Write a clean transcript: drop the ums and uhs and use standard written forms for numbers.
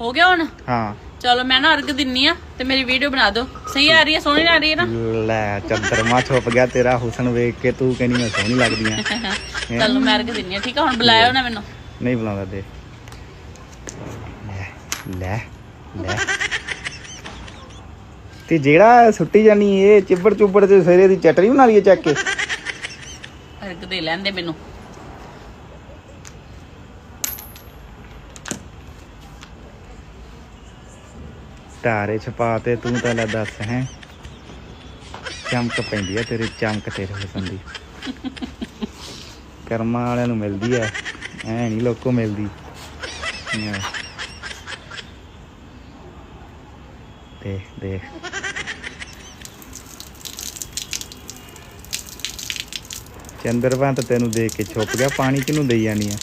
ਹੋ ਗਿਆ ਹੁਣ? ਹਾਂ ਚਲੋ ਮੈਂ ਨਾ ਅਰਗ ਦਿੰਨੀ ਆ ਤੇ ਮੇਰੀ ਵੀਡੀਓ ਬਣਾ ਦਿਓ। ਸਹੀ ਆ ਰਹੀ ਹੈ, ਸੋਹਣੀ ਆ ਰਹੀ ਹੈ ਨਾ? ਲੈ ਚੰਦਰਮਾ ਛੁਪ ਗਿਆ ਤੇਰਾ ਹੁਸਨ ਵੇਖ ਕੇ, ਤੂੰ ਕਹਿੰਦੀ ਮੈਂ ਸੋਹਣੀ ਲੱਗਦੀ ਆ। ਚਲੋ ਮੈਂ ਅਰਗ ਦਿੰਨੀ ਆ, ਠੀਕ ਆ? ਹੁਣ ਬੁਲਾਇਓ ਨਾ ਮੈਨੂੰ। ਨਹੀਂ ਬੁਲਾਉਂਦਾ ਦੇ। ਲੈ ਲੈ ਤੇ ਜਿਹੜਾ ਸੁੱਟੀ ਜਾਨੀ ਇਹ ਚਿੱਬੜ ਚੁੱਬੜ ਤੇ ਸਿਰੇ ਦੀ ਚਟਨੀ ਬਣਾ ਲਈਏ ਚੱਕ ਕੇ। ਅਰਗ ਦੇ ਲੈਂਦੇ ਮੈਨੂੰ। ਤਾਰੇ ਛਪਾ ਤੇ ਤੂੰ ਤਾਂ ਲੈ ਦੱਸ ਹੈ, ਚਮਕ ਪੈਂਦੀ ਆ ਤੇਰੀ, ਚਮਕ ਤੇਰੇ ਹੁਸਨ ਦੀ ਕਰਮਾਂ ਵਾਲਿਆਂ ਨੂੰ ਮਿਲਦੀ ਆ, ਐ ਨਹੀਂ ਲੋਕੋ ਮਿਲਦੀ। ਦੇਖ ਦੇਖ ਚੰਦਰਮਾ ਤਾਂ ਤੈਨੂੰ ਦੇਖ ਕੇ ਛੁਪ ਗਿਆ, ਪਾਣੀ ਕਿਹਨੂੰ ਦੇਈ ਜਾਨੀ ਆ?